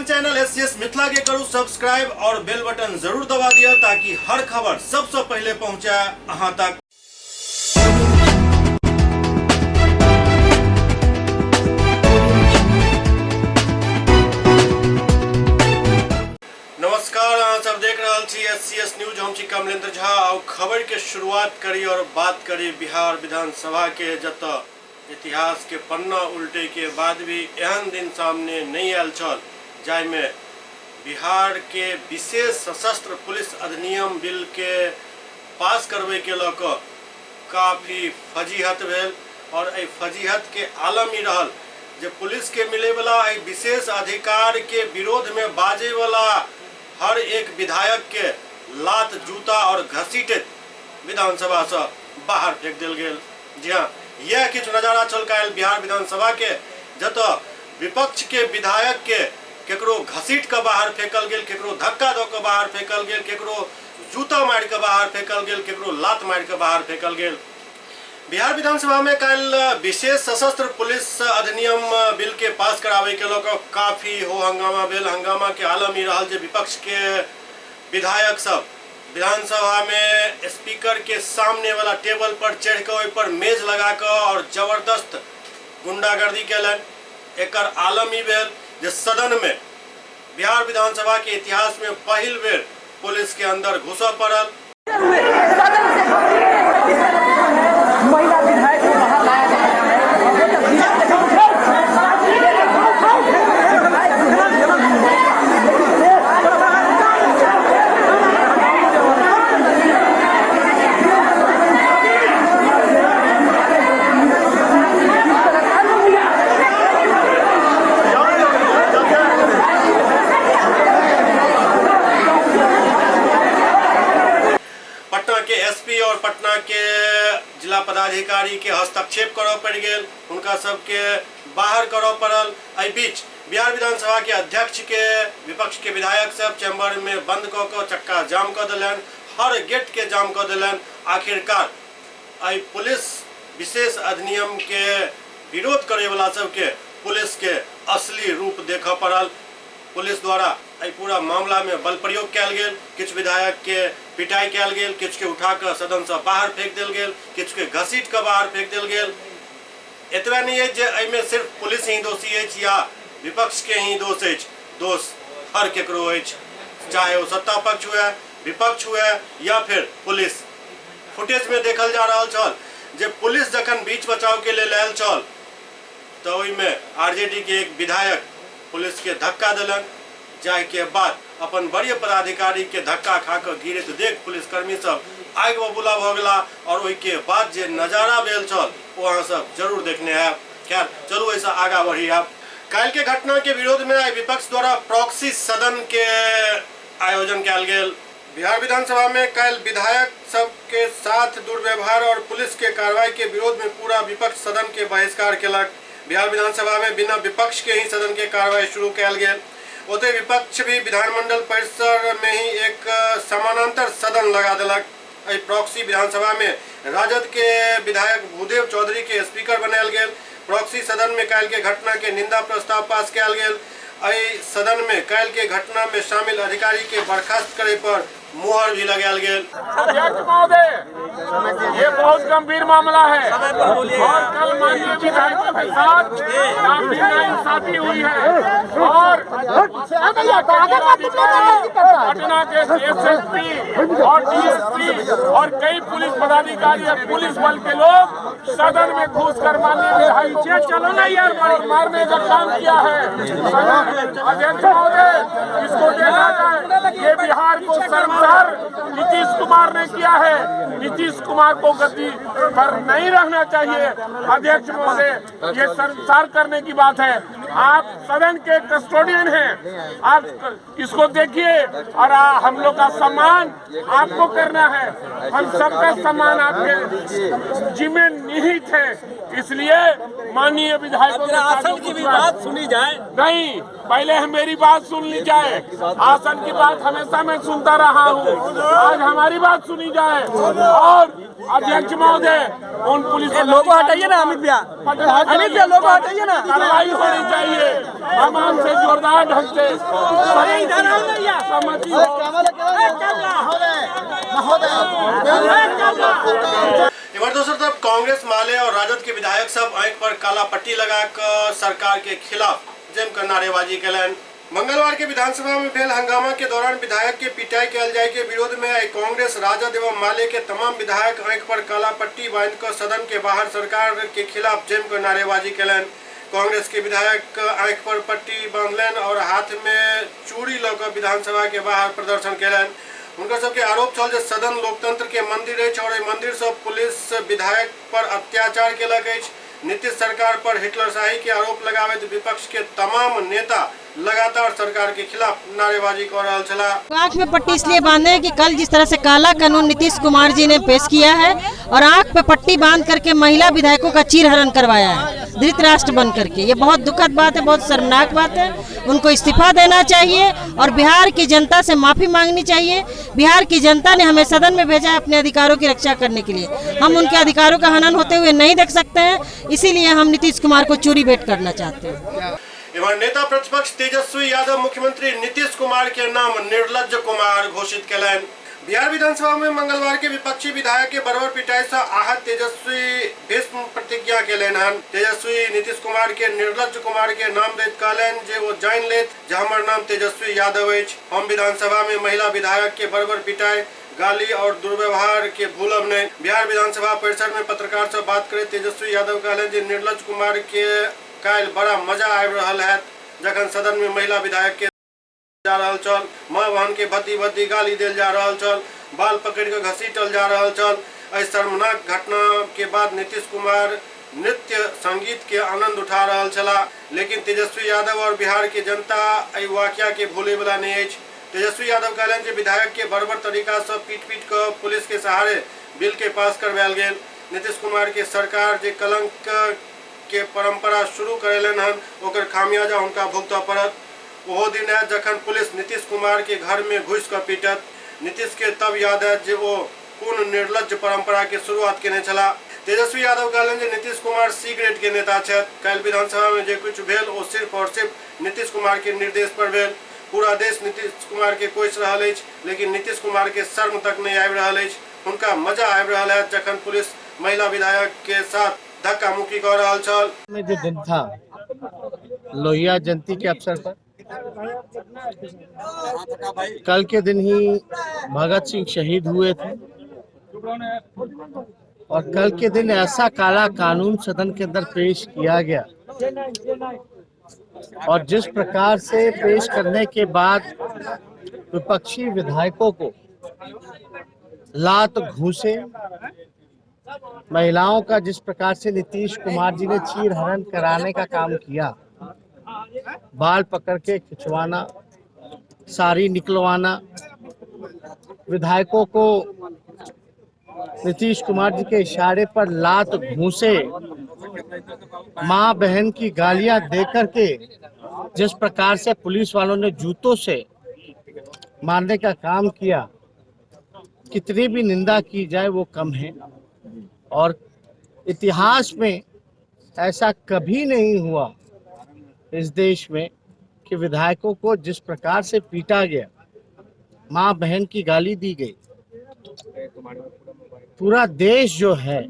अपन channel SCS Mithila के करू subscribe और बेल बटन जरूर दबा दिया ताकि हर खबर सबसे पहले पहुंचे अहां तक। नमस्कार, आप सब देख रहे छी एससीएस न्यूज। हम छी कमलेंद्र झा और खबर के शुरुआत करी और बात करी बिहार विधानसभा के, जत इतिहास के पन्ना उल्टे के बाद भी एहन दिन सामने नहीं आयल छल जाहिमे बिहार के विशेष सशस्त्र पुलिस अधिनियम बिल के पास करबे के लऽ कऽ काफी फजीहत भेल। और एहि फजीहत के आलम ही रहल जे पुलिस के मिले वाला एहि विशेष अधिकार के विरोध में बाजे वाला हर एक विधायक के लात जूता और घसीटैत विधानसभा से बाहर फेंक दिल गेल। जी हाँ, यह किछु नजारा छल काल्हि बिहार विधानसभा के, जत विपक्ष के विधायक के केकरो घसीट के बाहर फेंकल गेल, केकरो धक्का दऽ के बाहर फेंकल गेल, केकरो जूता मारि के बाहर फेंकल गेल, केकरो लात मारि के बाहर फेंकल गेल। बिहार विधानसभा में कल विशेष सशस्त्र पुलिस अधिनियम बिल के पास करावे के लोग काफी हो हंगामा भेल। हंगामा के आलम ही रहल जे विपक्ष के विधायक सब विधानसभा में स्पीकर के सामने वाला टेबल पर चढ़ के ओहि पर मेज लगा के और जबरदस्त गुंडागर्दी कैलन। एकर आलम ही भेल जे सदन में बिहार विधानसभा के इतिहास में पहिल बेर पुलिस के अंदर घुसऽ पड़ल। महिला विधायक को बाहर लाया गया एसपी और पटना के जिला पदाधिकारी के हस्तक्षेप करऽ पड़ गेल, उनका सबके बाहर करऽ पड़ल। एहि बीच बिहार विधानसभा के अध्यक्ष के विपक्ष के विधायक सब चैम्बर में बंद कऽ के चक्का जाम कऽ देलन, हर गेट के जाम कऽ देलन। आखिरकार एहि पुलिस विशेष अधिनियम के विरोध करे वाला सबके पुलिस के असली रूप देखऽ पड़ल। पुलिस द्वारा एहि पूरा मामला में बल प्रयोग कयल गेल, किछु विधायक के पिटाई कयल गेल, किछु के उठा के सदन से बाहर फेंक देल गेल, किछु के घसीट के बाहर फेंक देल गेल। एतबे नहीं है जे एहिमे सिर्फ पुलिस ही दोषी अछि या विपक्ष के ही दोष अछि, दोष हर केकरो अछि, चाहे वो सत्ता पक्ष हुए, विपक्ष हुए या फिर पुलिस। फुटेज में देखल जा रहल छल जे पुलिस जखन बीच बचाव के लेल आयल छल तो ओहिमे आरजेडी के एक विधायक पुलिस के धक्का दिलन, जाय के बाद अपन वरीय पदाधिकारी के धक्का खा के गिरैत देख पुलिसकर्मी सब आगि बबूला भ गेला। और ओहि के बाद जे नजारा भेल छल वो अहाँ सब जरूर देखने हैं। खैर चलू ऐसा आगा बढ़ी। आप काल्हि के घटना के विरोध में विपक्ष द्वारा प्रॉक्सी सदन के आयोजन कयल गेल। बिहार विधानसभा में काल्हि विधायक सब के साथ दुर्व्यवहार और पुलिस के कार्रवाई के विरोध में पूरा विपक्ष सदन के बहिष्कार केलक। बिहार विधानसभा में बिना विपक्ष के ही सदन के कार्रवाई शुरू कयल गेल। ओते विपक्ष भी विधानमंडल परिसर में ही एक समानांतर सदन लगा दिलक। एहि प्रॉक्सी विधानसभा में राजद के विधायक भूदेव चौधरी के स्पीकर बनायल गेल। प्रॉक्सी सदन में काल्हि के घटना के निंदा प्रस्ताव पास कयल गेल। एहि सदन में काल्हि के घटना में शामिल अधिकारी के बर्खास्त करे पर मुहर भी लगायल गेल। अध्यक्ष महोदय, ये बहुत गंभीर मामला है और कल माननीय विधायकों के साथ काफी नाइंसाफी हुई है और पटना के एसएसपी और डीएसपी और कई पुलिस पदाधिकारी और पुलिस बल के लोग सदन में घुसकर माननीय चलो ना यार मारने का काम किया है। अध्यक्ष महोदय, इसको देखा जाए, ये बिहार को नीतीश कुमार ने किया है। नीतीश कुमार को गद्दी पर नहीं रहना चाहिए। अध्यक्ष महोदय, ये संसार करने की बात है। आप सदन के कस्टोडियन हैं, आप इसको देखिए और हम लोग का सम्मान आपको करना है। हम सबका सम्मान आपके जिम्मे निहित है, इसलिए माननीय विधायकों की भी बात सुनी जाए। नहीं, पहले मेरी बात सुन ली जाए। आसन की बात हमेशा मैं सुनता रहा हूँ, आज हमारी बात सुनी जाए और अध्यक्ष महोदय, उन पुलिस लोगो हटाइए ना अमित भैया, अमित भैया लोगो हटाइए ना। कार्रवाई होनी चाहिए। हम आपसे जोरदार ढंग से सहमति हो। इधर दूसरी तरफ कांग्रेस माले और राजद के विधायक सब आंख पर काला पट्टी लगाकर सरकार के खिलाफ जमकर नारेबाजी कलन। मंगलवार के विधानसभा में भेल हंगामा के दौरान विधायक के पिटाई कल जाए के विरोध में कांग्रेस, राजद एवं माले के तमाम विधायक आंख पर काला पट्टी बांधकर सदन के बाहर सरकार के खिलाफ जमकर नारेबाजी कलन। कांग्रेस के विधायक आंख पर पट्टी बांधलन और हाथ में चूड़ी लगा विधानसभा के बाहर प्रदर्शन कलन। उनका सबके आरोप छल जे सदन लोकतंत्र के मंदिर है और मंदिर से पुलिस विधायक पर अत्याचार केलक अछि। नीतीश सरकार पर हिटलरशाही के आरोप लगावे विपक्ष के तमाम नेता लगातार सरकार के खिलाफ नारेबाजी कर रहा छला। आँख में पट्टी इसलिए बांधे हैं कि कल जिस तरह से काला कानून नीतीश कुमार जी ने पेश किया है और आँख पे पट्टी बांध करके महिला विधायकों का चीरहरण करवाया है धृतराष्ट्र बन करके, ये बहुत दुखद बात है, बहुत शर्मनाक बात है। उनको इस्तीफा देना चाहिए और बिहार की जनता से माफी मांगनी चाहिए। बिहार की जनता ने हमें सदन में भेजा है अपने अधिकारों की रक्षा करने के लिए। हम उनके अधिकारों का हनन होते हुए नहीं देख सकते हैं, इसीलिए हम नीतीश कुमार को चूरी भेंट करना चाहते हैं। एवं नेता प्रतिपक्ष तेजस्वी यादव मुख्यमंत्री नीतीश कुमार के नाम निर्लज्ज कुमार घोषित कलन। बिहार विधानसभा में मंगलवार के विपक्षी विधायक के बर्बर पिटाई से आहत तेजस्वी भीष्म प्रतिज्ञा केलन हन। तेजस्वी नीतीश कुमार के निर्लज्ज कुमार के नाम दैत कहलन जे वो जान लेत जे हमर नाम तेजस्वी यादव अछि। हम विधानसभा में महिला विधायक के बर्बर पिटाई, गाली और दुर्व्यवहार के भूलब नहीं। बिहार विधानसभा परिसर में पत्रकार से बात करे तेजस्वी यादव कहलन जे निर्लज्ज कुमार के काल बड़ा मजा आबि रहल है जखन सदन में महिला विधायक के जा रहल छल, माँ बहन के भद्दी भद्दी गाली देल जा रहल छल, बाल पकड़ के घसीटल जा रहल छल। इस शर्मनाक घटना के बाद नीतीश कुमार नृत्य संगीत के आनंद उठा रहल छला, लेकिन तेजस्वी यादव और बिहार के जनता एहि वाकया के भूले वाला नहीं अछि। तेजस्वी यादव कहलन जे विधायक के बर्बर तरीका से पीट पीट कर पुलिस के सहारे बिल के पास करवायल गेल। नीतीश कुमार के सरकार जे कलंक के परंपरा शुरू करेलन हन ओकर खामियाजा उनका भुगतऽ पड़त। ओहो दिन है जखन पुलिस नीतीश कुमार के घर में घुस कर पीटत। नीतीश के तब याद है जे वो पूर्ण निर्लज्ज परंपरा के शुरुआत केने छला। तेजस्वी यादव कहलन जे नीतीश कुमार सी ग्रेड के नेता छथि। कल विधानसभा में जे कुछ भेल वो सिर्फ और सिर्फ नीतीश कुमार के निर्देश पर भेल। पूरा देश नीतीश कुमार के कोस रहल अछि, लेकिन नीतीश कुमार के शर्म तक नहीं आबि रहल अछि। उनका मजा आबि रहल है जखन पुलिस महिला विधायक के साथ धक्का मुक्की कर रहल छल। में जो दिन था लोहिया जयंती के अवसर पर, कल के दिन ही भगत सिंह शहीद हुए थे और कल के दिन ऐसा काला कानून सदन के अंदर पेश किया गया और जिस प्रकार से पेश करने के बाद विपक्षी विधायकों को लात घूसे, महिलाओं का जिस प्रकार से नीतीश कुमार जी ने चीर हरण कराने का काम किया, बाल पकड़ के खिंचवाना, साड़ी निकलवाना, विधायकों को नीतीश कुमार जी के इशारे पर लात घूसे, माँ बहन की गालियां देकर के जिस प्रकार से पुलिस वालों ने जूतों से मारने का काम किया, कितनी भी निंदा की जाए वो कम है। और इतिहास में ऐसा कभी नहीं हुआ इस देश में कि विधायकों को जिस प्रकार से पीटा गया, माँ बहन की गाली दी गई। पूरा देश जो है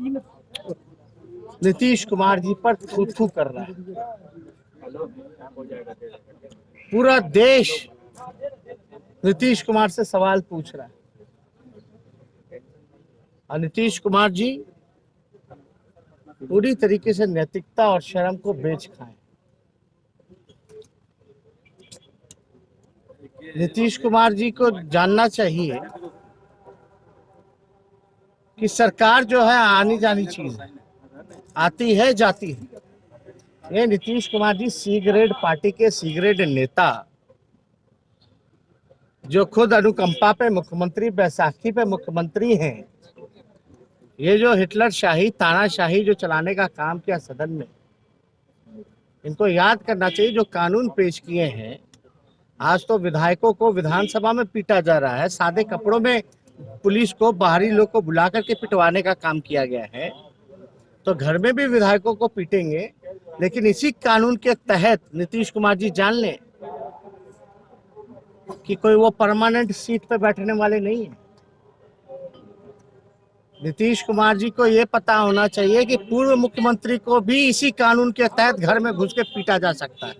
नीतीश कुमार जी पर थू थू कर रहा है। पूरा देश नीतीश कुमार से सवाल पूछ रहा है और नीतीश कुमार जी पूरी तरीके से नैतिकता और शर्म को बेच खाए। नीतीश कुमार जी को जानना चाहिए कि सरकार जो है आनी जानी चीज है, आती है जाती है। ये Nitish Kumar ji C grade party के सी ग्रेड नेता जो खुद अनुकंपा पे मुख्यमंत्री, बैसाखी पे मुख्यमंत्री हैं, ये जो हिटलर शाही, तानाशाही जो चलाने का काम किया सदन में, इनको याद करना चाहिए जो कानून पेश किए हैं। आज तो विधायकों को विधानसभा में पीटा जा रहा है, सादे कपड़ों में पुलिस को, बाहरी लोग को बुला करके पिटवाने का काम किया गया है, तो घर में भी विधायकों को पीटेंगे। लेकिन इसी कानून के तहत नीतीश कुमार जी जान लें कि कोई वो परमानेंट सीट पे बैठने वाले नहीं है। नीतीश कुमार जी को ये पता होना चाहिए कि पूर्व मुख्यमंत्री को भी इसी कानून के तहत घर में घुस के पीटा जा सकता है।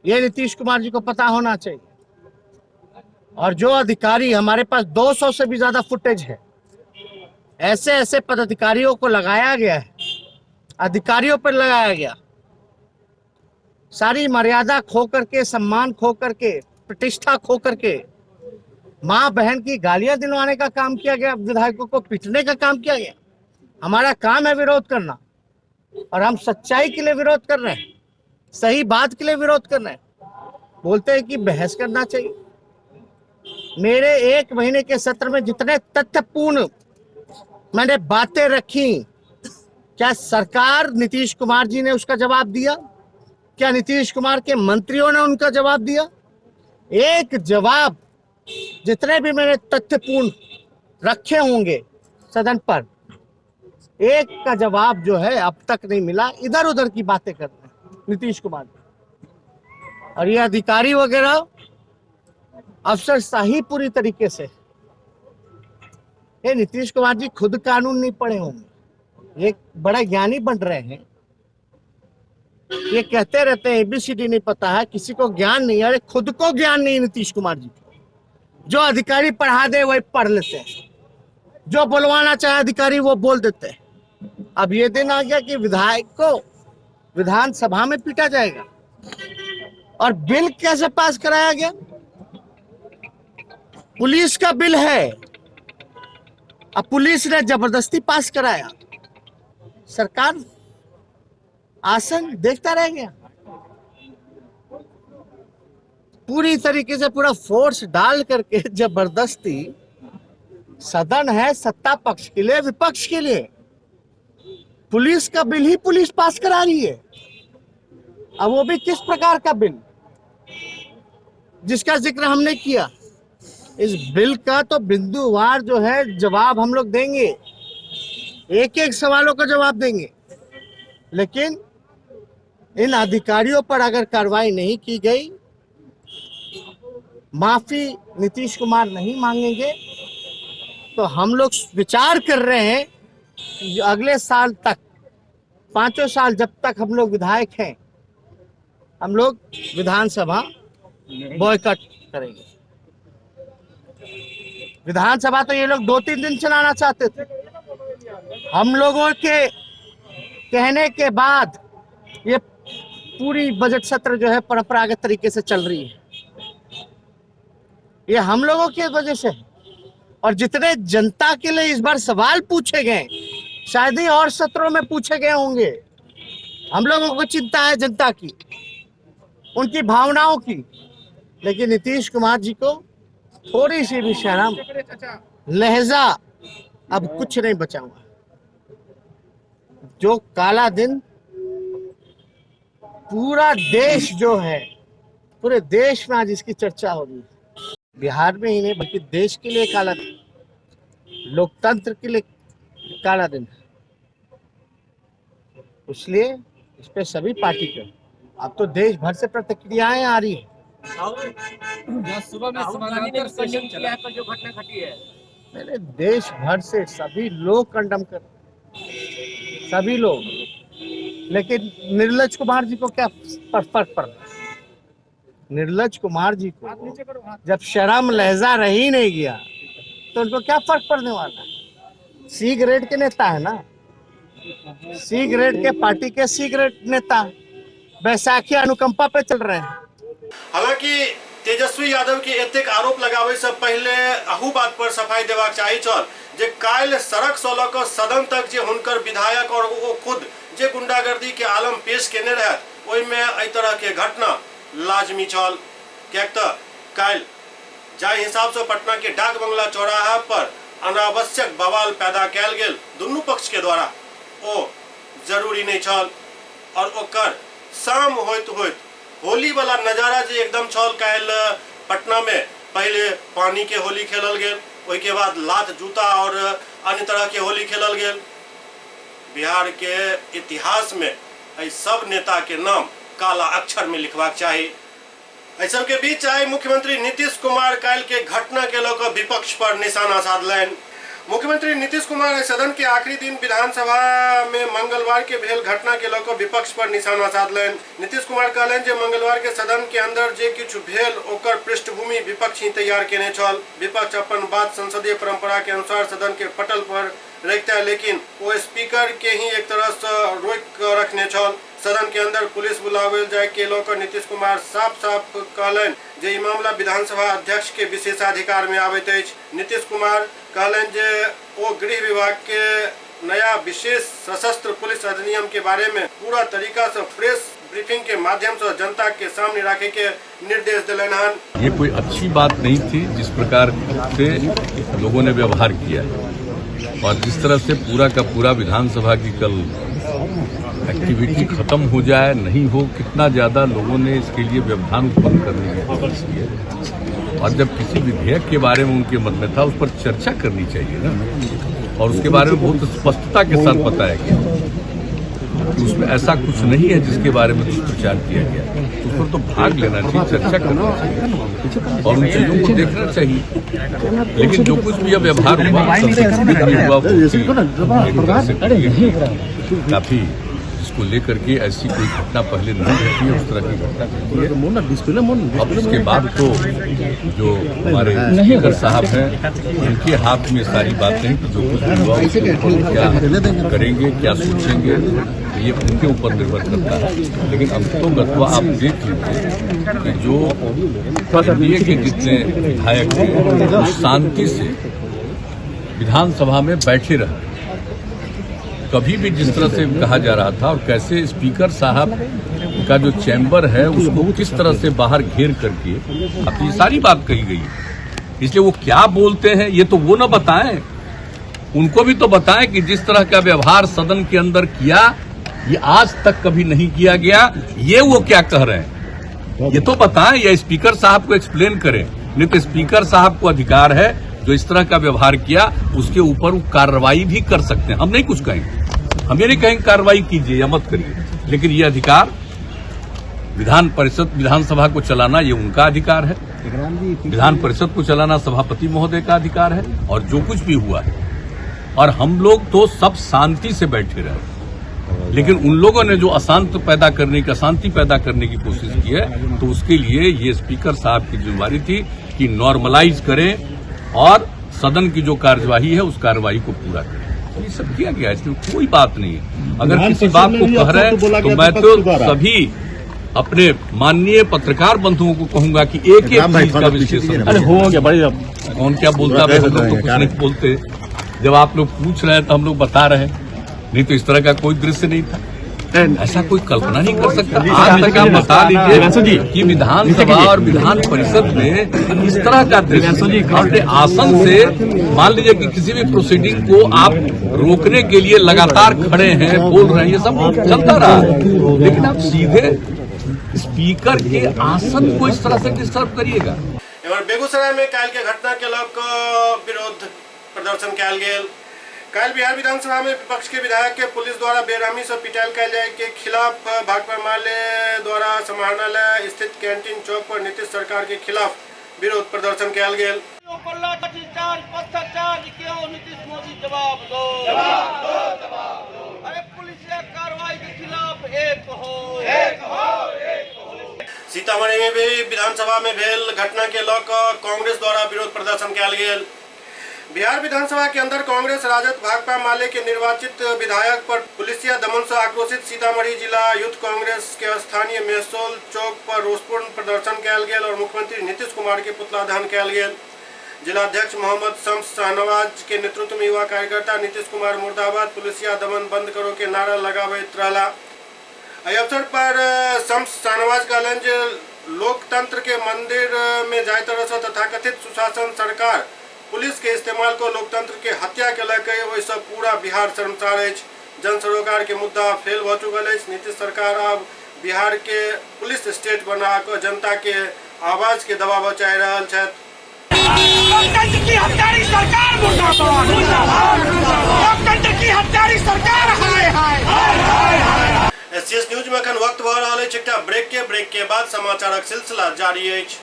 ये नीतीश कुमार जी को पता होना चाहिए। और जो अधिकारी, हमारे पास 200 से भी ज्यादा फुटेज है, ऐसे ऐसे पदाधिकारियों को लगाया गया है, अधिकारियों पर लगाया गया, सारी मर्यादा खो करके, सम्मान खो करके, प्रतिष्ठा खो करके माँ बहन की गालियां दिलवाने का काम किया गया, विधायकों को पीटने का काम किया गया। हमारा काम है विरोध करना, और हम सच्चाई के लिए विरोध कर रहे हैं, सही बात के लिए विरोध कर रहे हैं। बोलते हैं कि बहस करना चाहिए। मेरे 1 महीने के सत्र में जितने तथ्यपूर्ण मैंने बातें रखी, क्या सरकार, नीतीश कुमार जी ने उसका जवाब दिया? क्या नीतीश कुमार के मंत्रियों ने उनका जवाब दिया? एक जवाब, जितने भी मैंने तथ्यपूर्ण रखे होंगे सदन पर, एक का जवाब जो है अब तक नहीं मिला। इधर उधर की बातें कर रहे हैं नीतीश कुमार जी। और ये अधिकारी वगैरह अफसरशाही पूरी तरीके से। ये नीतीश कुमार जी खुद कानून नहीं पढ़े होंगे, ये बड़ा ज्ञानी बन रहे हैं। ये कहते रहते हैं ABCD नहीं पता है, किसी को ज्ञान नहीं है। अरे खुद को ज्ञान नहीं नीतीश कुमार जी। जो अधिकारी पढ़ा दे वही पढ़ लेते हैं, जो बोलवाना चाहे अधिकारी वो बोल देते हैं। अब ये दिन आ गया कि विधायक को विधानसभा में पीटा जाएगा। और बिल कैसे पास कराया गया? पुलिस का बिल है, अब पुलिस ने जबरदस्ती पास कराया, सरकार आसन देखता रह गया। पूरी तरीके से पूरा फोर्स डाल करके जबरदस्ती, सदन है सत्ता पक्ष के लिए, विपक्ष के लिए, पुलिस का बिल ही पुलिस पास करा रही है। अब वो भी किस प्रकार का बिल, जिसका जिक्र हमने किया। इस बिल का तो बिंदुवार जो है जवाब हम लोग देंगे, एक एक सवालों का जवाब देंगे। लेकिन इन अधिकारियों पर अगर कार्रवाई नहीं की गई, माफी नीतीश कुमार नहीं मांगेंगे, तो हम लोग विचार कर रहे हैं कि अगले साल तक, 5 साल जब तक हम लोग विधायक हैं, हम लोग विधानसभा बॉयकॉट करेंगे। विधानसभा तो ये लोग 2-3 दिन चलाना चाहते थे। हम लोगों के कहने के बाद ये पूरी बजट सत्र जो है परंपरागत तरीके से चल रही है। ये हम लोगों की वजह से। और जितने जनता के लिए इस बार सवाल पूछे गए, शायद ही और सत्रों में पूछे गए होंगे। हम लोगों को चिंता है जनता की, उनकी भावनाओं की। लेकिन नीतीश कुमार जी को थोड़ी सी भी शर्म, लहजा अब कुछ नहीं बचा हुआ। जो काला दिन पूरा देश जो है, पूरे देश में आज इसकी चर्चा हो रही है। बिहार में ही नहीं बल्कि देश के लिए काला दिन, लोकतंत्र के लिए काला दिन है। इसलिए इस पे सभी पार्टी के, अब तो देश भर से प्रतिक्रियाएं आ रही है। सुबह में समानांतर सेशन किया है, पर जो घटना घटी है, मैंने देश भर से सभी लोग कंडम कर, सभी लोग। लेकिन निर्लज कुमार जी को क्या फर्क पड़ रहा है? निर्लज कुमार जी को जब शर्म लहजा रही नहीं गया, तो उनको क्या फर्क पड़ने वाला है? सी ग्रेड के नेता है ना, सी ग्रेड के पार्टी के सी ग्रेड नेता बैसाखी अनुकंपा पे चल रहे हैं। हालांकि तेजस्वी यादव के एतेक आरोप लगावे से पहले अहू बात पर सफाई देवाक चाही छल जे काल्हि सड़क से लऽ कऽ सदन तक जे हुनकर विधायक और वो खुद जे गुंडागर्दी के आलम पेश केने रहत, ओहिमे एहि तरह के घटना लाजमी छल। कियाक तऽ काल्हि जाहि हिसाब से पटना के डाक बंगला चौराहा पर अनावश्यक बवाल पैदा कैल गेल दुनू पक्ष के द्वारा, ओ जरूरी नहीं छल। और ओकर शाम होइत होइत होली वाला नजारा जे एकदम छल काल्हि पटना में, पहले पानी के होली खेलल गेल, ओहि के बाद लात जूता और अन्य तरह के होली खेलल गेल। बिहार के इतिहास में एहि सब नेता के नाम काला अक्षर में लिखबाक चाहिए। एहि सब के बीच आई मुख्यमंत्री नीतीश कुमार काल के घटना के लोग विपक्ष पर निशाना साधलनि। मुख्यमंत्री नीतीश कुमार सदन के आखिरी दिन विधानसभा में मंगलवार के भेल घटना के लोग विपक्ष पर निशाना साधलनि। नीतीश कुमार कहलनि जे मंगलवार के सदन के अंदर जे किछु भेल ओकर पृष्ठभूमि विपक्ष ही तैयार केने छल। विपक्ष अपन बात संसदीय परंपरा के अनुसार सदन के पटल पर रखता है, लेकिन वो स्पीकर के ही एक तरह से रोक रखने छल। सदन के अंदर पुलिस बुलावेल जाए के लोग नीतीश कुमार साफ साफ कहलनि जे ई मामला विधानसभा अध्यक्ष के विशेषाधिकार में आबैत अछि। नीतीश कुमार कहलनि जे वो गृह विभाग के नया विशेष सशस्त्र पुलिस अधिनियम के बारे में पूरा तरीका से प्रेस ब्रीफिंग के माध्यम से जनता के सामने रखे के निर्देश दिलनि हन। ये कोई अच्छी बात नहीं थी जिस प्रकार से लोगों ने व्यवहार किया और जिस तरह से पूरा का पूरा विधानसभा की कल एक्टिविटी खत्म हो जाए नहीं हो, कितना ज्यादा लोगों ने इसके लिए व्यवधान उत्पन्न करने की कोशिश की है। और जब किसी विधेयक के बारे में उनके मन में था उस पर चर्चा करनी चाहिए ना, और उसके बारे में बहुत स्पष्टता के साथ बताया गया कि उसमें ऐसा कुछ नहीं है जिसके बारे में दुष्प्रचार किया गया। उस पर तो भाग लेना चाहिए, चर्चा करना चाहिए और उन चीजों को देखना चाहिए। लेकिन जो कुछ भी अब व्यवहार हुआ काफी इसको लेकर के ऐसी कोई घटना पहले नहीं घटी है, उस तरह की घटना घटी है। अब इसके बाद तो जो हमारे स्पीकर साहब हैं उनके हाथ में सारी बातें कि जो कुछ भी हुआ उसके ऊपर क्या करेंगे, क्या सोचेंगे, ये उनके ऊपर निर्भर करता है। लेकिन अब तो गतवा आप देख लीजिए कि जो एनडीए के जितने विधायक थे वो शांति से विधानसभा में बैठे रहे। कभी भी जिस तरह से कहा जा रहा था और कैसे स्पीकर साहब का जो चैम्बर है उसको किस तरह से बाहर घेर करके अब ये सारी बात कही गई है। इसलिए वो क्या बोलते हैं ये तो वो न बताएं, उनको भी तो बताएं कि जिस तरह का व्यवहार सदन के अंदर किया ये आज तक कभी नहीं किया गया। ये वो क्या कह रहे हैं ये तो बताएं, या स्पीकर साहब को एक्सप्लेन करें। नहीं तो स्पीकर साहब को अधिकार है जो इस तरह का व्यवहार किया उसके ऊपर वो कार्रवाई भी कर सकते हैं। हम नहीं कुछ कहेंगे, हम ये नहीं कहेंगे कार्रवाई कीजिए या मत करिए, लेकिन ये अधिकार विधान परिषद विधानसभा को चलाना ये उनका अधिकार है। विधान परिषद को चलाना सभापति महोदय का अधिकार है। और जो कुछ भी हुआ है और हम लोग तो सब शांति से बैठे रहे, लेकिन उन लोगों ने जो अशांति पैदा करने की कोशिश की है तो उसके लिए ये स्पीकर साहब की जिम्मेदारी थी कि नॉर्मलाइज करें और सदन की जो कार्यवाही है उस कार्यवाही को पूरा करें। ये सब किया गया, इसमें कोई बात नहीं है। अगर किसी बात को कह रहे हैं तो मैं तो सभी अपने माननीय पत्रकार बंधुओं को कहूंगा कि एक एक चीज का विश्लेषण कौन क्या बोलता है, हम लोग तो कुछ नहीं बोलते। जब आप लोग पूछ रहे हैं तो हम लोग बता रहे हैं, नहीं तो इस तरह का कोई दृश्य नहीं था। ऐसा कोई कल्पना नहीं कर सकता। आज तक आप बता दीजिए कि विधानसभा और विधान परिषद में इस तरह का दृश्य अपने आसन से मान लीजिए कि किसी भी प्रोसीडिंग को आप रोकने के लिए लगातार खड़े हैं, बोल रहे हैं, ये सब चलता रहा है। लेकिन आप सीधे स्पीकर के आसन को इस तरह से डिस्टर्ब करिएगा। बेगूसराय में काल के घटना के लोग विरोध प्रदर्शन कल गेल। कल बिहार विधानसभा में विपक्ष के विधायक के पुलिस द्वारा बेरहमी से पिटाई कल जाए के खिलाफ भाकपा माले द्वारा समाहरणालय स्थित कैंटीन चौक पर नीतीश सरकार के खिलाफ विरोध प्रदर्शन कल गेल। सीतामढ़ी में भी विधानसभा में भेल घटना के लोग कांग्रेस द्वारा विरोध प्रदर्शन कल गेल। बिहार विधानसभा के अंदर कांग्रेस राजद भाकपा माले के निर्वाचित विधायक पर पुलिसिया दमन से आक्रोशित सीतामढ़ी जिला यूथ कांग्रेस के स्थानीय मेहसोल चौक पर रोषपूर्ण प्रदर्शन कल गेल और मुख्यमंत्री नीतीश कुमार के पुतला दहन कल गेल। जिलाध्यक्ष मोहम्मद शम्स शाहनवाज के नेतृत्व में युवा कार्यकर्ता नीतीश कुमार मुर्दाबाद पुलिसिया दमन बंद करो के नारा लगाबैत रहला। एहि अवसर पर शम्स शाहनवाज कहलन जे लोकतंत्र के मंदिर में जाय तरह से तथाकथित सुशासन सरकार पुलिस के इस्तेमाल को लोकतंत्र के हत्या के लगे वैसे पूरा बिहार शर्मसार है। जन सरोकार के मुद्दा फेल हो चुकल है। नीतीश सरकार अब बिहार के पुलिस स्टेट बना कर जनता के आवाज के दबाव बचाई रहा है। लोकतंत्र की हत्यारी सरकार मुर्दाबाद, लोकतंत्र की हत्यारी सरकार हाय हाय। एससीएस न्यूज में अखन वक्त भऽ रहल अछि एकटा ब्रेक के बाद समाचारक सिलसिला जारी अछि।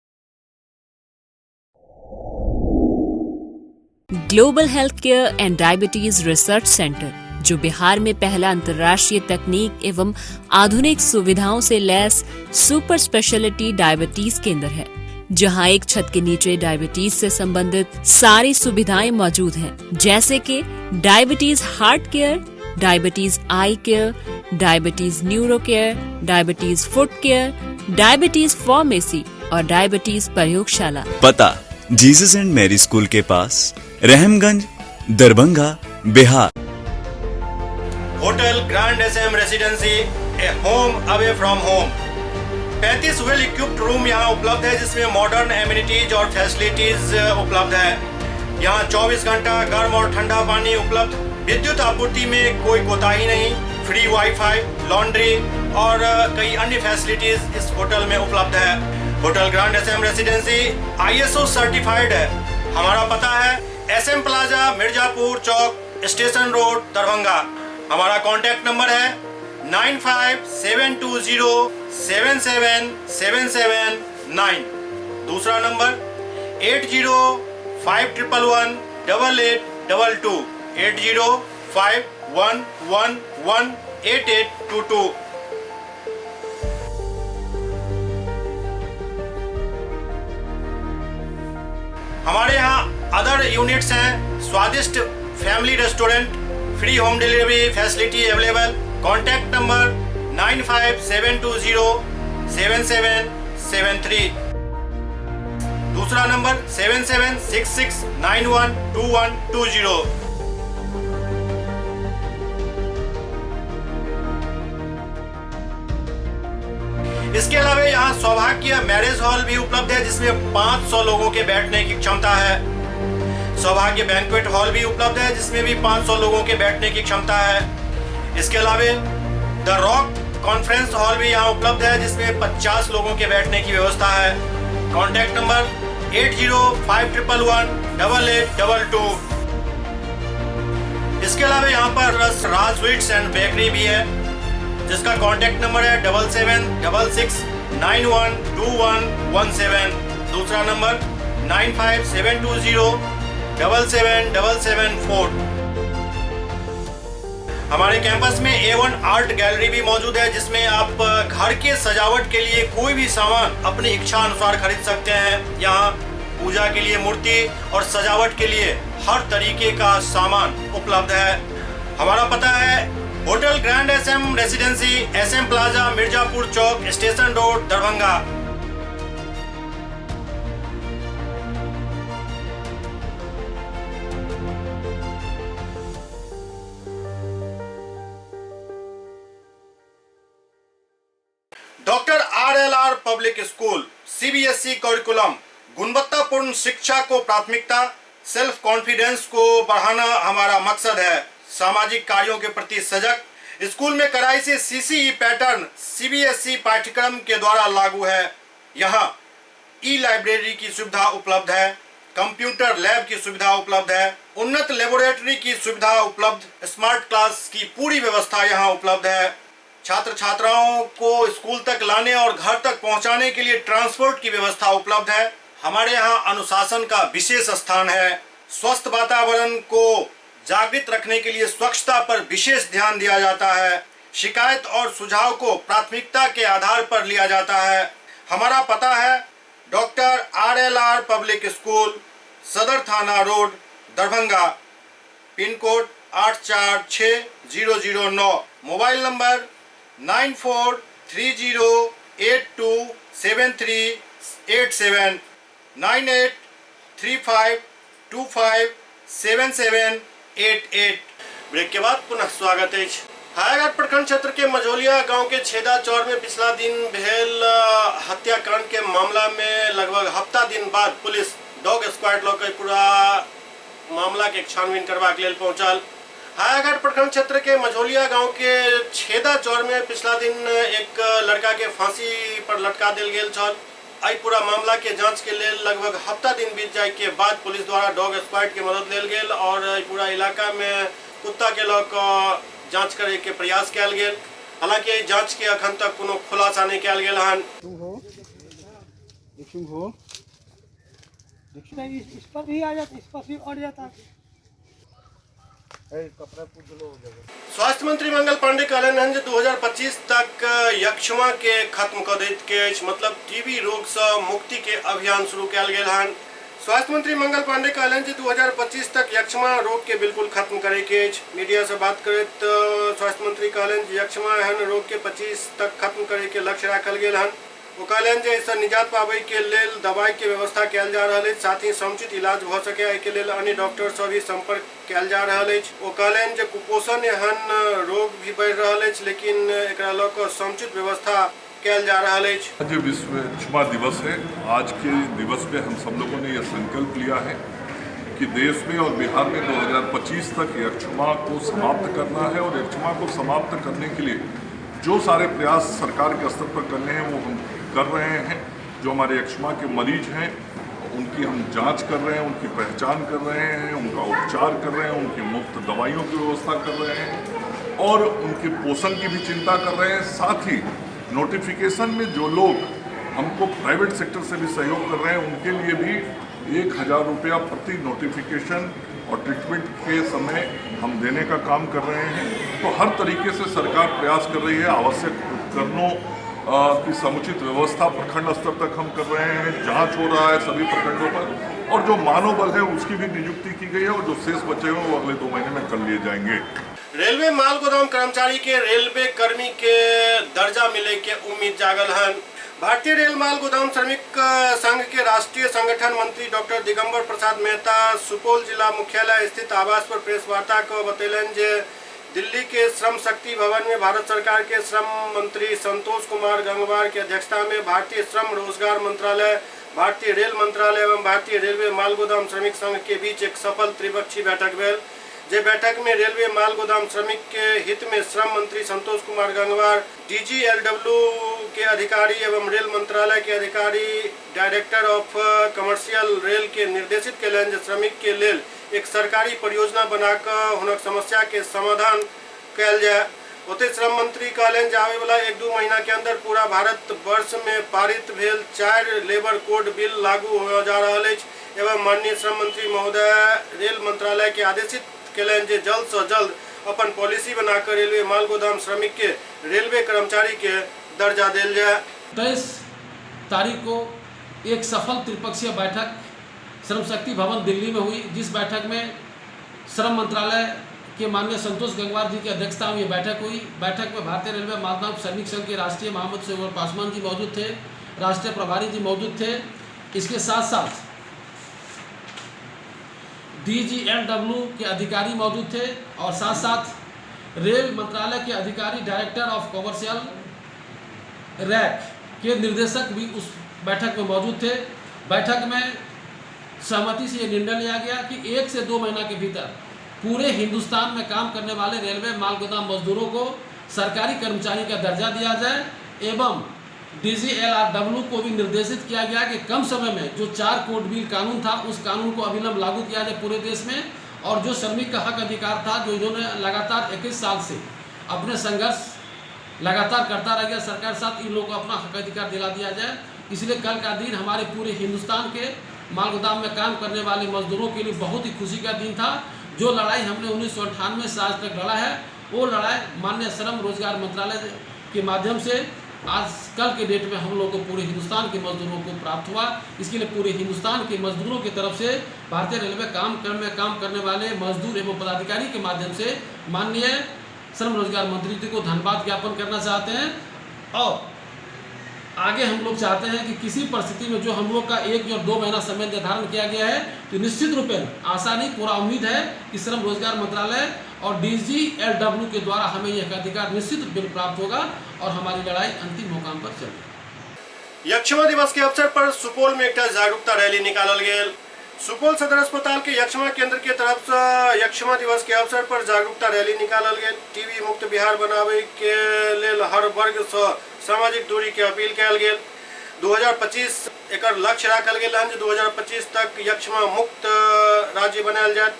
Global health care and diabetes research centre, जो बिहार में पहला अंतर्राष्ट्रीय तकनीक एवं आधुनिक सुविधाओं से लैस सुपर स्पेशलिटी डायबिटीज केंद्र है, जहां एक छत के नीचे डायबिटीज से संबंधित सारी सुविधाएं मौजूद हैं, जैसे कि diabetes heart care, diabetes eye care, diabetes neuro care, diabetes foot care, diabetes pharmacy और डायबिटीज प्रयोगशाला। पता जीसस एंड मैरी स्कूल के पास, Rahamganj, Darbhanga, Bihar. Hotel grand SM residency, a home away from home. 35 well equipped room यहाँ उपलब्ध है, जिसमें modern amenities और फैसिलिटीज उपलब्ध है। यहाँ 24 घंटा गर्म और ठंडा पानी उपलब्ध, विद्युत आपूर्ति में कोई कोताही नहीं, फ्री वाईफाई, लॉन्ड्री और कई अन्य फैसिलिटीज इस होटल में उपलब्ध है। Hotel grand SM residency ISO certified है। हमारा पता है SM प्लाजा, मिर्जापुर चौक, स्टेशन रोड, दरभंगा। हमारा कॉन्टैक्ट नंबर है 9572077779। दूसरा नंबर 8051118822, 8051118822। हमारे यहाँ अदर यूनिट्स हैं, स्वादिष्ट family restaurant, free home delivery facility available. Contact number 9572077773। दूसरा नंबर 7766912120। इसके अलावा यहाँ सौभाग्य मैरिज हॉल भी उपलब्ध है, जिसमें 500 लोगों के बैठने की क्षमता है। सौभाग्य बैंक्वेट हॉल भी उपलब्ध है, जिसमें भी 500 लोगों के बैठने की क्षमता है। इसके अलावा द रॉक कॉन्फ्रेंस हॉल भी यहाँ उपलब्ध है, जिसमें 50 लोगों के बैठने की व्यवस्था है। Contact number 8051118822। इसके अलावा यहाँ पर राज स्वीट्स एंड बेकरी भी है, जिसका कॉन्टैक्ट नंबर है 7766912117। दूसरा नंबर 9572077774। हमारे कैंपस में A1 आर्ट गैलरी भी मौजूद है, जिसमें आप घर के सजावट के लिए कोई भी सामान अपनी इच्छा अनुसार खरीद सकते हैं। यहाँ पूजा के लिए मूर्ति और सजावट के लिए हर तरीके का सामान उपलब्ध है। हमारा पता है hotel grand SM residency, SM plaza, Mirzapur चौक, station road, Darbhanga. Doctor RLR public school, CBSE curriculum, गुणवत्तापूर्ण शिक्षा को प्राथमिकता, सेल्फ कॉन्फिडेंस को बढ़ाना हमारा मकसद है। सामाजिक कार्यों के प्रति सजग। स्कूल में कड़ाई से CCE पैटर्न CBSE पाठ्यक्रम के द्वारा लागू है। यहाँ ई-लाइब्रेरी की सुविधा उपलब्ध है, कंप्यूटर लैब की सुविधा उपलब्ध है, उन्नत लेबोरेटरी की सुविधा उपलब्ध, स्मार्ट क्लास की पूरी व्यवस्था यहाँ उपलब्ध है। छात्र छात्राओं को स्कूल तक लाने और घर तक पहुँचाने के लिए ट्रांसपोर्ट की व्यवस्था उपलब्ध है। हमारे यहाँ अनुशासन का विशेष स्थान है। स्वस्थ वातावरण को जागृत रखने के लिए स्वच्छता पर विशेष ध्यान दिया जाता है। शिकायत और सुझाव को प्राथमिकता के आधार पर लिया जाता है। हमारा पता है doctor RLR public school, Sadar Thana road, Darbhanga. Pin code 846009। Mobile number 9430827387, 9835257788। Break के बाद पुनः स्वागत है। हायाघाट प्रखंड क्षेत्र के मझोलिया गांव के छेदा चौर में पिछला दिन भेल हत्याकांड के मामला में लगभग हफ्ता दिन बाद पुलिस डॉग स्क्वाड लऽ पूरा मामला के छानबीन करबाक लेल पहुंचल। हायाघाट प्रखंड क्षेत्र के मझोलिया गांव के छेदा चौर में पिछला दिन एक लड़का के फांसी पर लटका देल गेल छल। आई पूरा मामला के जांच के लिए लगभग हफ्ता दिन बीत जाए के बाद पुलिस द्वारा डॉग स्क्वाड के मदद लेल गेल और पूरा इलाका में कुत्ता के लऽ कऽ जांच करे के प्रयास कयल गेल। हालांकि एहि जांच के अखन तक कोनो खुलासा नहीं कयल गेल हन। इस पर भी आ जाता, इस पर भी अड़ जाता। स्वास्थ्य मंत्री मंगल पांडे कहलनि जे 2025 तक यक्ष्मा के खत्म कऽ दैत के अछि, मतलब टीबी रोग से मुक्ति के अभियान शुरू कयल गेल हन। स्वास्थ्य मंत्री मंगल पांडे कहलनि जे 2025 तक यक्ष्मा रोग के बिल्कुल खत्म करे के अछि। मीडिया से बात करैत स्वास्थ्य मंत्री कहलनि जे यक्ष्मा एहन रोग के 25 तक खत्म करे के लक्ष्य राखल गेल हन। वो कहलनि जे एहिसँ निजात पाबै के लेल दवाई के व्यवस्था कयल जा रहल अछि, साथ ही समुचित इलाज भऽ सके एहि के लेल अन्य डॉक्टर सँ भी संपर्क कयल जा रहल अछि। वो कहलनि जे कुपोषण एहन रोग भी बढ़ि रहल अछि, लेकिन एकरा लऽ कऽ समुचित व्यवस्था कयल जा रहल अछि। आज विश्व यक्ष्मा दिवस है। आज के दिवस पे हम सब लोगों ने यह संकल्प लिया है कि देश में और बिहार में 2025 तक यक्ष्मा को समाप्त करना है और यक्ष्मा को समाप्त करने के लिए जो सारे प्रयास सरकार के स्तर पर करने हैं वो हम कर रहे हैं। जो हमारे यक्ष्मा के मरीज हैं उनकी हम जांच कर रहे हैं, उनकी पहचान कर रहे हैं, उनका उपचार कर रहे हैं, उनकी मुफ्त दवाइयों की व्यवस्था कर रहे हैं और उनके पोषण की भी चिंता कर रहे हैं। साथ ही नोटिफिकेशन में जो लोग हमको प्राइवेट सेक्टर से भी सहयोग कर रहे हैं उनके लिए भी 1000 रुपया प्रति नोटिफिकेशन और ट्रीटमेंट के समय हम देने का काम कर रहे हैं। तो हर तरीके से सरकार प्रयास कर रही है। आवश्यक उपकरणों की समुचित व्यवस्था प्रखंड स्तर तक हम कर रहे हैं। जांच हो रहा है सभी प्रखंडों पर और जो मानव बल है उसकी भी नियुक्ति की गई है और जो शेष बचे हुए वो अगले 2 महीने में कर लिए जाएंगे। रेलवे माल गोदाम कर्मचारी के रेलवे कर्मी के दर्जा मिले के उम्मीद जागल हन। भारतीय रेल माल गोदाम श्रमिक संघ के राष्ट्रीय संगठन मंत्री डॉक्टर दिगंबर प्रसाद मेहता सुपौल जिला मुख्यालय स्थित आवास पर प्रेस वार्ता को बतैलन जे दिल्ली के श्रम शक्ति भवन में भारत सरकार के श्रम मंत्री संतोष कुमार गंगवार की अध्यक्षता में भारतीय श्रम रोजगार मंत्रालय, भारतीय रेल मंत्रालय एवं भारतीय रेलवे माल गोदाम श्रमिक संघ के बीच एक सफल त्रिपक्षीय बैठक भेल। जे बैठक में रेलवे माल गोदाम श्रमिक के हित में श्रम मंत्री संतोष कुमार गंगवार, DGLW के अधिकारी एवं रेल मंत्रालय के अधिकारी डायरेक्टर ऑफ कमर्शियल रेल के निर्देशित कयलनि जे श्रमिक के लेल एक सरकारी परियोजना बनाकर हुनक समस्या के समाधान कयल जाए। ओते श्रम मंत्री कहलनि जे आवे वाला 1-2 महीना के अंदर पूरा भारत वर्ष में पारित भेल 4 लेबर कोड बिल लागू हो जा रहल अछि एवं माननीय श्रम मंत्री महोदय रेल मंत्रालय के आदेशित कयलनि जे जल्द से जल्द अपन पॉलिसी बनाकर रेलवे माल गोदाम श्रमिक के रेलवे कर्मचारी के दर्जा देल जाए। 23 तारीख को एक सफल त्रिपक्षीय बैठक श्रम शक्ति भवन दिल्ली में हुई, जिस बैठक में श्रम मंत्रालय के माननीय संतोष गंगवार जी की अध्यक्षता में ये बैठक हुई। बैठक में भारतीय रेलवे माल गोदाम श्रमिक संघ के राष्ट्रीय महामंत्री सरोवर पासवान जी मौजूद थे, राष्ट्रीय प्रभारी जी मौजूद थे। इसके साथ साथ DGLW के अधिकारी मौजूद थे और साथ साथ रेल मंत्रालय के अधिकारी डायरेक्टर ऑफ कमर्शियल रैक के निर्देशक भी उस बैठक में मौजूद थे। बैठक में सहमति से ये निर्णय लिया गया कि 1 से 2 महीना के भीतर पूरे हिंदुस्तान में काम करने वाले रेलवे माल गोदाम मजदूरों को सरकारी कर्मचारी का दर्जा दिया जाए एवं DGLRW को भी निर्देशित किया गया कि कम समय में जो 4 कोड बिल कानून था उस कानून को अविलंब लागू किया जाए पूरे देश में। और जो श्रमिक का हक अधिकार था, जो इन्होंने लगातार 21 साल से अपने संघर्ष लगातार करता रह गया सरकार साथ, इन लोगों को अपना हक अधिकार दिला दिया जाए। इसलिए कल का दिन हमारे पूरे हिंदुस्तान के माल गोदाम में काम करने वाले मजदूरों के लिए बहुत ही खुशी का दिन था। जो लड़ाई हमने 1998 से आज तक लड़ा है, वो लड़ाई माननीय श्रम रोजगार मंत्रालय के माध्यम से आज कल के डेट में हम लोग को पूरे हिंदुस्तान के मजदूरों को प्राप्त हुआ। इसके लिए पूरे हिंदुस्तान के मजदूरों की तरफ से भारतीय रेलवे काम करने वाले मजदूर एवं पदाधिकारी के माध्यम से माननीय श्रम रोजगार मंत्री जी को धन्यवाद ज्ञापन करना चाहते हैं। और आगे हम लोग चाहते हैं कि किसी परिस्थिति में जो हम लोग का 1 और 2 महीना समय निर्धारण किया गया है, तो निश्चित रूप में आशा नहीं पूरा उम्मीद है कि श्रम रोजगार मंत्रालय और DGLW के द्वारा हमें यह अधिकार निश्चित रूप में प्राप्त होगा और हमारी लड़ाई अंतिम मुकाम पर चलेगी। यक्ष्मा दिवस के अवसर पर सुपौल में एक जागरूकता रैली निकालल गेल। सुपौल सदर अस्पताल के यक्ष्मा केंद्र के तरफ से यक्ष्मा दिवस के अवसर पर जागरूकता रैली निकालल गेल। टीबी मुक्त बिहार बनावे के लेल हर वर्ग से सामाजिक दूरी के अपील कयल गेल। 2025 एकर लक्ष्य राखल गेल हन जे 2025 तक यक्ष्मा मुक्त राज्य बनायल जाए।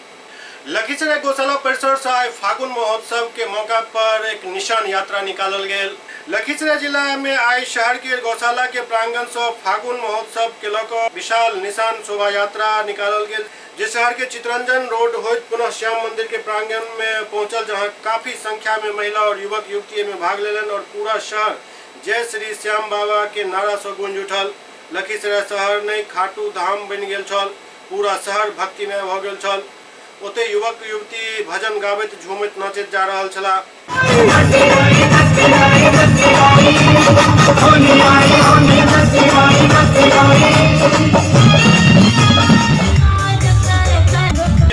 लखीसराय गौशाला परिसर से आइ फागुन महोत्सव के मौका पर एक निशान यात्रा निकालल गेल। लखीसराय जिला में आई शहर के गौशाला के प्रांगण से फागुन महोत्सव के लकर विशाल निशान शोभा यात्रा निकालल गेल, जे शहर के चितरंजन रोड होइत पुनः श्याम मंदिर के प्रांगण में पहुंचल, जहां काफी संख्या में महिला और युवक युवती में भाग लेलन और पूरा शहर जय श्री श्याम बाबा के नारा से गूंज उठल। लखीसराय शहर नहीं खाटू धाम बन गेल छल, पूरा शहर भक्तिमय भ गेल छल। ओते युवक युवती भजन गाबैत झूमैत नाचैत जा रहल छला।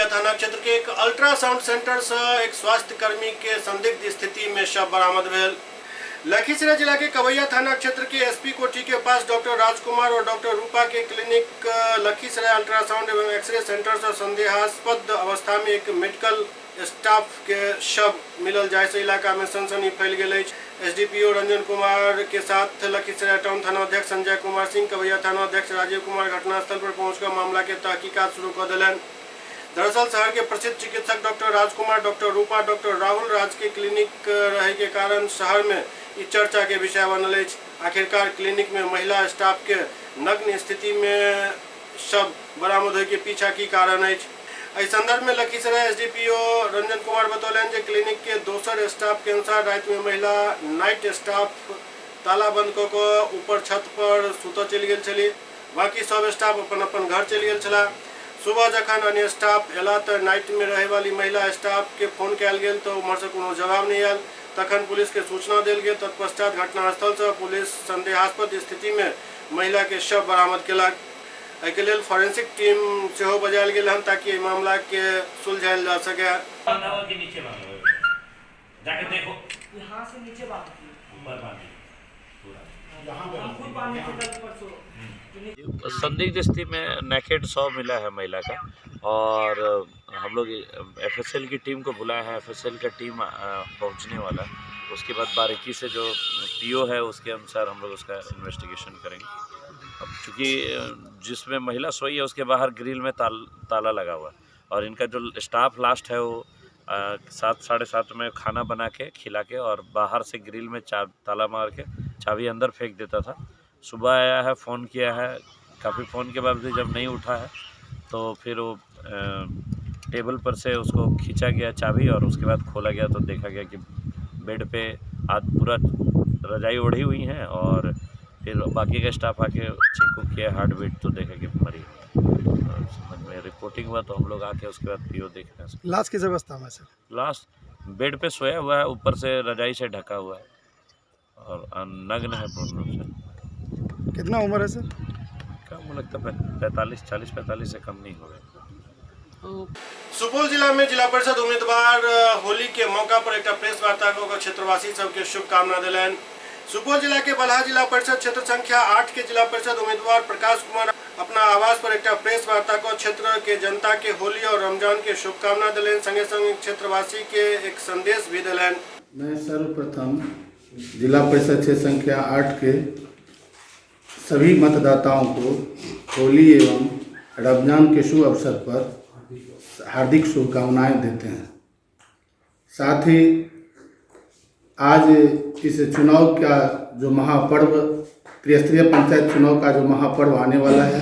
थाना क्षेत्र के एक अल्ट्रासाउंड सेंटर से एक स्वास्थ्य कर्मी के संदिग्ध स्थिति में शव बरामद भेल। लखीसराय जिला के कवैया थाना क्षेत्र के एसपी कोठी के पास डॉक्टर राजकुमार और डॉक्टर रूपा के क्लिनिक लखीसराय अल्ट्रासाउंड एवं एक्सरे सेंटर से संदेहास्पद अवस्था में एक मेडिकल स्टाफ के शव मिलल जाय से इलाका में सनसनी फैल गई। एसडीपीओ रंजन कुमार के साथ लखीसराय टाउन थाना अध्यक्ष संजय कुमार सिंह, कवैया थाना अध्यक्ष राजीव कुमार घटनास्थल पर पहुंचकर मामला के तहकीकात शुरू कर दिलन। दरअसल शहर के प्रसिद्ध चिकित्सक डॉक्टर राजकुमार, डॉक्टर रूपा, डॉक्टर राहुल राज के क्लिनिक रहे के कारण शहर में इस चर्चा के विषय बनल अछि। आखिरकार क्लिनिक में महिला स्टाफ के नग्न स्थिति में शव बरामद होय के पीछा की कारण अछि। इस संदर्भ में लखीसराय एसडीपीओ रंजन कुमार बतौलन जे क्लिनिक के दोसर स्टाफ के अनुसार रात में महिला नाइट स्टाफ ताला बंद क के ऊपर छत पर सुत चलि गेल छली, बाकी सब स्टाफ अपन अपन घर चलि गेल छला। सुबह जखन अन्य स्टाफ एला तो नाइट में रहे वाली महिला स्टाफ के फोन कयल गेल तो उम्हर से कोनो जवाब नहीं आयल। तखन पुलिस के सूचना देल गेल। तत्पश्चात घटनास्थल से पुलिस संदेहास्पद स्थिति में महिला के शव बरामद केलक। एहि के लेल फॉरेंसिक टीम सेहो बजायल गेल हन ताकि मामला के सुलझायल जा सके। संदिग्ध स्थिति में नेकेड शव मिला है महिला का, और हम लोग एफएसएल की टीम को बुलाया है। एफएसएल का टीम पहुंचने वाला है। उसके बाद बारीकी से जो पीओ है उसके अनुसार हम लोग उसका इन्वेस्टिगेशन करेंगे। अब चूँकि जिसमें महिला सोई है उसके बाहर ग्रिल में ताला लगा हुआ है, और इनका जो स्टाफ लास्ट है वो 7 साढ़े 7 में खाना बना के खिला के और बाहर से ग्रिल में ताला मार के चाबी अंदर फेंक देता था। सुबह आया है, फ़ोन किया है, काफ़ी फ़ोन के बावजूद जब नहीं उठा है तो फिर वो टेबल पर से उसको खींचा गया चाबी, और उसके बाद खोला गया तो देखा गया कि बेड पे पूरा रजाई ओढ़ी हुई हैं, और फिर बाकी का स्टाफ आके चेक किया हार्ट बीट तो देखा कि मरी। समझ में रिपोर्टिंग हुआ तो हम लोग आके उसके बाद पीओ देख रहे हैं। लाश किस अवस्था में सर? लाश बेड पे सोया हुआ है, ऊपर से रजाई से ढका हुआ है और नग्न है पूर्ण रूप से। कितना उम्र है सर? कम लगता है 40-45 से कम नहीं होगा। सुपौल जिला में जिला परिषद उम्मीदवार होली के मौका पर एक प्रेस वार्ता को क्षेत्रवासी सबके शुभकामना दिलन। सुपौल जिला के बलहा जिला परिषद क्षेत्र संख्या 8 के जिला परिषद उम्मीदवार प्रकाश कुमार अपना आवास पर एक प्रेस वार्ता को क्षेत्र के जनता के होली और रमजान के शुभकामना दिलन, संगे संगे क्षेत्रवासी के एक संदेश भी दिलन। मैं सर्वप्रथम जिला परिषद क्षेत्र संख्या 8 के सभी मतदाताओं को होली एवं रमजान के शुभ अवसर पर हार्दिक शुभकामनाएं देते हैं। साथ ही आज इस चुनाव का जो महापर्व, त्रिस्तरीय पंचायत चुनाव का जो महापर्व आने वाला है,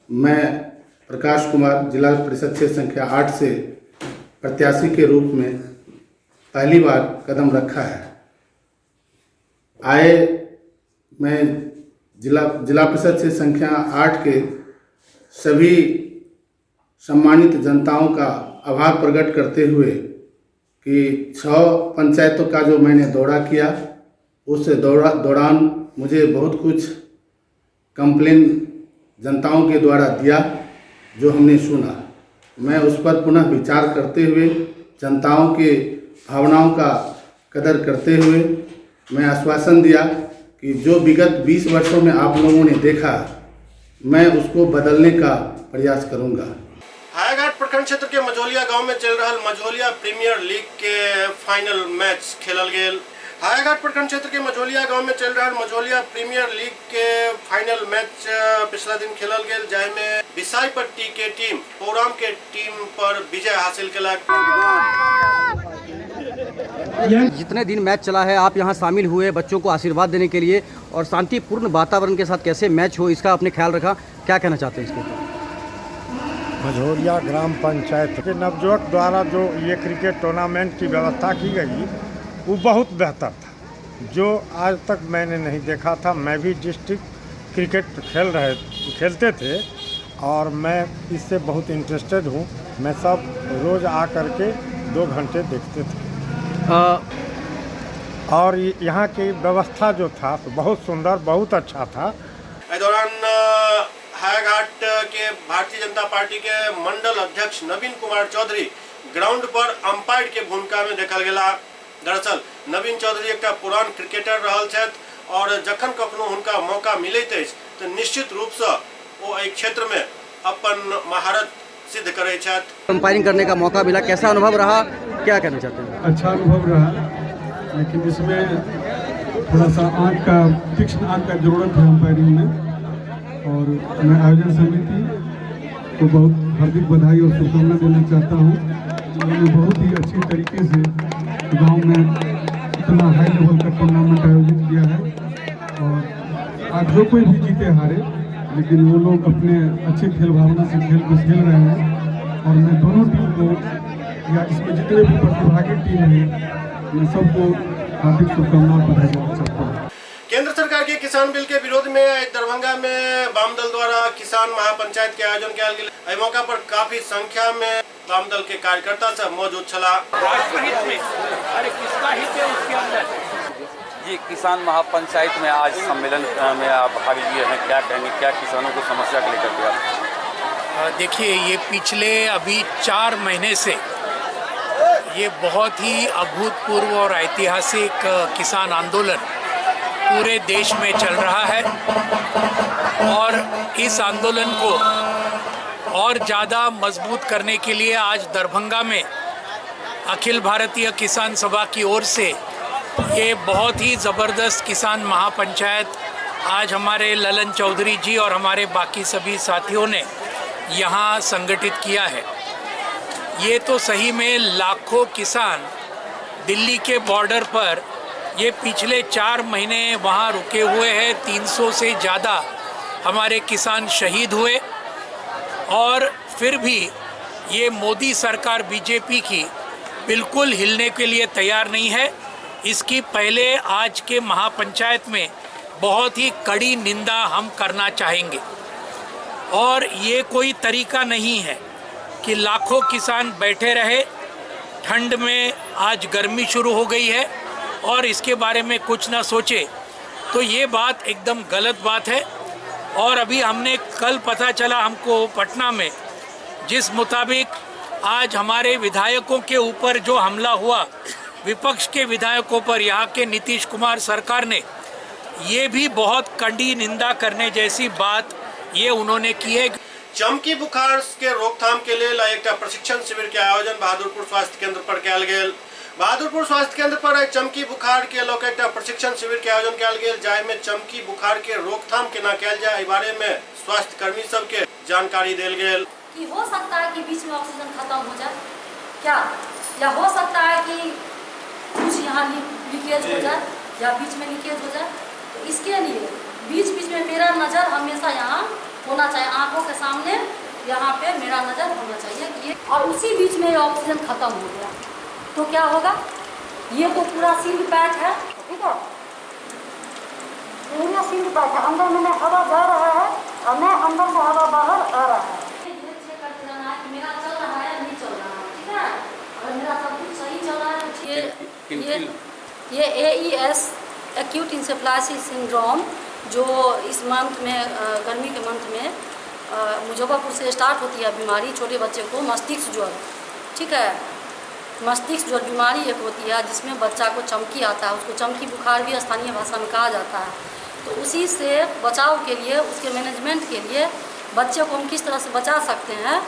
मैं प्रकाश कुमार जिला परिषद क्षेत्र संख्या 8 से प्रत्याशी के रूप में पहली बार कदम रखा है। मैं जिला परिषद क्षेत्र संख्या 8 के सभी सम्मानित जनताओं का आभार प्रकट करते हुए कि 6 पंचायतों का जो मैंने दौरा किया, उस दौरान मुझे बहुत कुछ कंप्लेन जनताओं के द्वारा दिया जो हमने सुना। मैं उस पर पुनः विचार करते हुए जनताओं के भावनाओं का कदर करते हुए मैं आश्वासन दिया कि जो विगत 20 वर्षों में आप लोगों ने देखा, मैं उसको बदलने का प्रयास करूंगा। हायाघाट प्रखंड क्षेत्र के मझौलिया गांव में चल रहा मझौलिया प्रीमियर लीग के फाइनल मैच खेलल गेल। हायाघाट प्रखंड क्षेत्र के मझोलिया गांव में चल रहा मझोलिया प्रीमियर लीग के फाइनल मैच पिछला दिन खेलल गेल, जाहिमे विसाईपट्टी के टीम पोराम के टीम पर विजय हासिल केलक। जितने दिन मैच चला है आप यहाँ शामिल हुए बच्चों को आशीर्वाद देने के लिए और शांतिपूर्ण वातावरण के साथ कैसे मैच हो इसका आपने ख्याल रखा, क्या कहना चाहते हैं इसके ऊपर? मझोलिया ग्राम पंचायत के नवयुवक द्वारा जो ये क्रिकेट टूर्नामेंट की व्यवस्था की गई वो बहुत बेहतर था, जो आज तक मैंने नहीं देखा था। मैं भी डिस्ट्रिक्ट क्रिकेट खेलते थे और मैं इससे बहुत इंटरेस्टेड हूँ। मैं सब रोज़ आ कर के 2 घंटे देखते थे और यहाँ की व्यवस्था जो था तो बहुत सुंदर, बहुत अच्छा था। इस दौरान हायाघाट के भारतीय जनता पार्टी के मंडल अध्यक्ष नवीन कुमार चौधरी ग्राउंड पर अंपायर के भूमिका में देखल गेला। दरअसल नवीन चौधरी एक पुरान क्रिकेटर रहल छथि और जखन कखनो हुनका मौका मिलैत अछि तो निश्चित रूप से वो एहि क्षेत्र में अपन महारत सिद्ध करे छथि। अंपायरिंग करने का मौका मिला, कैसा अनुभव रहा, क्या कहना चाहते हैं? अच्छा अनुभव रहा, लेकिन इसमें थोड़ा सा तीक्ष्ण आंख का जरूरत है अंपायरिंग में। और मैं आयोजन समिति को बहुत हार्दिक बधाई और शुभकामना देना चाहता हूँ। उन्होंने बहुत ही अच्छी तरीके से गांव में इतना हाई लेवल का टूर्नामेंट आयोजित किया है और आज जो कोई भी जीते हारे, लेकिन वो लोग अपने अच्छे खेल भावना से खेल रहे हैं। और मैं दोनों टीम को या इसमें जितने भी प्रतिभागी टीम हैं मैं सबको हार्दिक शुभकामनाएं बधाई देना चाहता हूँ। केंद्र सरकार के किसान बिल के विरोध में दरभंगा में वाम दल द्वारा किसान महापंचायत के आयोजन किया गया। एहि मौका पर काफी संख्या में वाम दल के कार्यकर्ता सब मौजूद छला। जी, किसान महापंचायत में आज सम्मेलन में आप भाग लिए हैं, क्या कहेंगे, क्या किसानों को समस्या को लेकर के आप? देखिए, ये पिछले अभी 4 महीने से ये बहुत ही अभूतपूर्व और ऐतिहासिक किसान आंदोलन पूरे देश में चल रहा है और इस आंदोलन को और ज़्यादा मजबूत करने के लिए आज दरभंगा में अखिल भारतीय किसान सभा की ओर से ये बहुत ही ज़बरदस्त किसान महापंचायत आज हमारे ललन चौधरी जी और हमारे बाकी सभी साथियों ने यहाँ संगठित किया है। ये तो सही में लाखों किसान दिल्ली के बॉर्डर पर ये पिछले 4 महीने वहाँ रुके हुए हैं। 300 से ज़्यादा हमारे किसान शहीद हुए और फिर भी ये मोदी सरकार बीजेपी की बिल्कुल हिलने के लिए तैयार नहीं है। इसकी पहले आज के महापंचायत में बहुत ही कड़ी निंदा हम करना चाहेंगे और ये कोई तरीका नहीं है कि लाखों किसान बैठे रहे। ठंड में आज गर्मी शुरू हो गई है और इसके बारे में कुछ ना सोचे, तो ये बात एकदम गलत बात है। और अभी हमने कल पता चला हमको पटना में, जिस मुताबिक आज हमारे विधायकों के ऊपर जो हमला हुआ, विपक्ष के विधायकों पर यहाँ के नीतीश कुमार सरकार ने, ये भी बहुत कड़ी निंदा करने जैसी बात ये उन्होंने की है। चमकी बुखार के रोकथाम के लिए एक प्रशिक्षण शिविर के आयोजन बहादुरपुर स्वास्थ्य केंद्र पर कयल गेल। बहादुरपुर स्वास्थ्य केंद्र पर चमकी बुखार के लोक प्रशिक्षण शिविर के आयोजन कयल गेल, जाहिमे चमकी बुखार के रोकथाम केना कयल जाय, बारे में स्वास्थ्य कर्मी सबके जानकारी देल गेल। कि हो सकता है कि बीच में ऑक्सीजन खत्म हो जाए क्या, या हो सकता है कि कुछ यहाँ लीकेज हो जाए या बीच में लीकेज हो जाए। तो इसके लिए बीच बीच में मेरा नज़र हमेशा यहाँ होना चाहिए, आंखों के सामने यहाँ पे मेरा नज़र होना चाहिए कि और उसी बीच में ऑक्सीजन खत्म हो गया तो क्या होगा। ये तो पूरा सील्ड पैक है, ठीक है, पूरा सील्ड पैक है, अंदर में हवा जा रहा है और मैं अंदर से हवा बाहर आ रहा है। मेरा चल रहा है नहीं चल रहा है, ठीक है, और मेरा सब कुछ सही चल रहा है। ये AES एक्यूट इंसेफ्लाइटिस सिंड्रोम जो इस मंथ में गर्मी के मंथ में मुजफ्फरपुर से स्टार्ट होती है बीमारी छोटे बच्चे को, मस्तिष्क ज्वर, ठीक है, मस्तिष्क ज्वर बीमारी एक होती है जिसमें बच्चा को चमकी आता है, उसको चमकी बुखार भी स्थानीय भाषा में कहा जाता है। तो उसी से बचाव के लिए, उसके मैनेजमेंट के लिए बच्चे को हम किस तरह से बचा सकते हैं,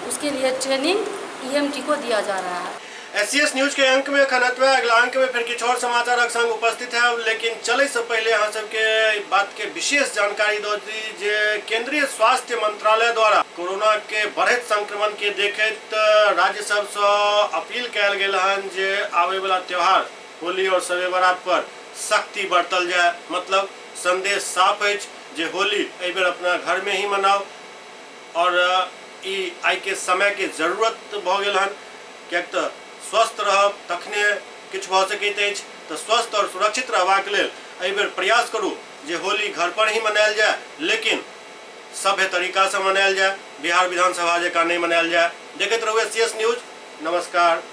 उसके लिए ट्रेनिंग EMT को दिया जा रहा है। SCS न्यूज के अंक में खनतवा अगला अंक में फिर किछ और समाचारक संग उपस्थित है, लेकिन चले से पहले यहाँ सबके बात के विशेष जानकारी दो दी जे केंद्रीय स्वास्थ्य मंत्रालय द्वारा कोरोना के बढ़त संक्रमण के देखत राज्य सब से अपील कयल गेल हन जे आवे वाला त्योहार होली और शबे बारात पर सख्ती बरतल जाए। मतलब संदेश साफ है जे होली एहि बेर अपना घर में ही मनाओ और ई आई के समय के जरूरत भ गेल हन, कियाक तऽ स्वस्थ रहब तखने किछु भऽ सकैत अछि। तऽ स्वस्थ और सुरक्षित रहबाक लेल एहि बेर प्रयास करू जे होली घर पर ही मनायल जाए, लेकिन सभ्य तरीका से मनायल जाए, बिहार विधानसभा जकाँ नहीं मनायल जाए। देखैत रहू SCS न्यूज। नमस्कार।